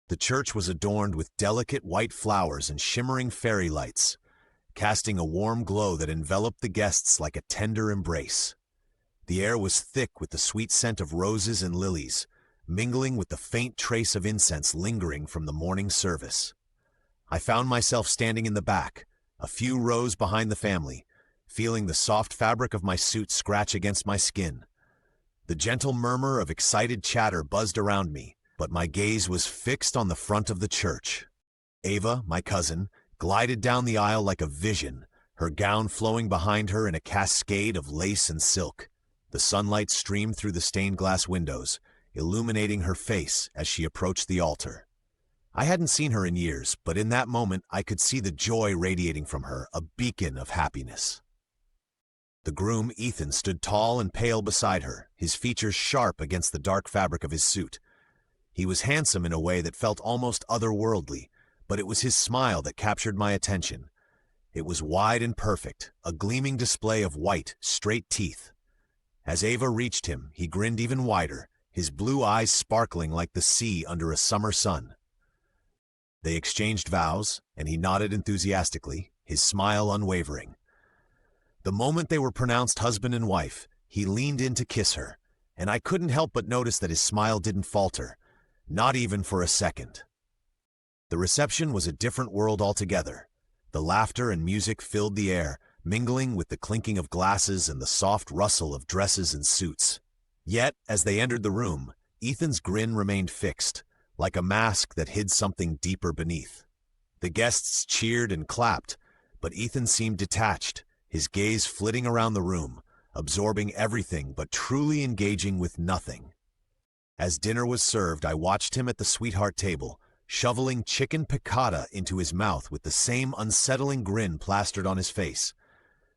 The church was adorned with delicate white flowers and shimmering fairy lights, casting a warm glow that enveloped the guests like a tender embrace. The air was thick with the sweet scent of roses and lilies, mingling with the faint trace of incense lingering from the morning service. I found myself standing in the back, a few rows behind the family, feeling the soft fabric of my suit scratch against my skin. The gentle murmur of excited chatter buzzed around me, but my gaze was fixed on the front of the church. Ava, my cousin, glided down the aisle like a vision, her gown flowing behind her in a cascade of lace and silk. The sunlight streamed through the stained glass windows, illuminating her face as she approached the altar. I hadn't seen her in years, but in that moment I could see the joy radiating from her, a beacon of happiness. The groom, Ethan, stood tall and pale beside her, his features sharp against the dark fabric of his suit. He was handsome in a way that felt almost otherworldly, but it was his smile that captured my attention. It was wide and perfect, a gleaming display of white, straight teeth. As Ava reached him, he grinned even wider, his blue eyes sparkling like the sea under a summer sun. They exchanged vows, and he nodded enthusiastically, his smile unwavering. The moment they were pronounced husband and wife, he leaned in to kiss her, and I couldn't help but notice that his smile didn't falter, not even for a second. The reception was a different world altogether. The laughter and music filled the air, mingling with the clinking of glasses and the soft rustle of dresses and suits. Yet, as they entered the room, Ethan's grin remained fixed, like a mask that hid something deeper beneath. The guests cheered and clapped, but Ethan seemed detached, his gaze flitting around the room, absorbing everything but truly engaging with nothing. As dinner was served, I watched him at the sweetheart table, shoveling chicken piccata into his mouth with the same unsettling grin plastered on his face.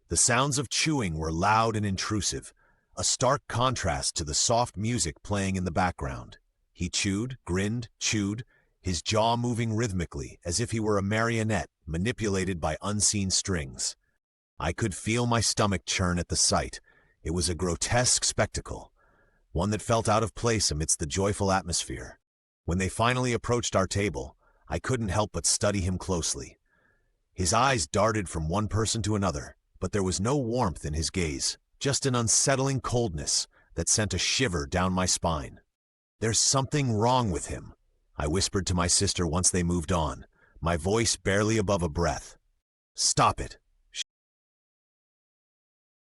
The sounds of chewing were loud and intrusive, a stark contrast to the soft music playing in the background. He chewed, grinned, chewed, his jaw moving rhythmically as if he were a marionette manipulated by unseen strings. I could feel my stomach churn at the sight. It was a grotesque spectacle, one that felt out of place amidst the joyful atmosphere. When they finally approached our table, I couldn't help but study him closely. His eyes darted from one person to another, but there was no warmth in his gaze, just an unsettling coldness that sent a shiver down my spine. "There's something wrong with him," I whispered to my sister once they moved on, my voice barely above a breath. "Stop it,"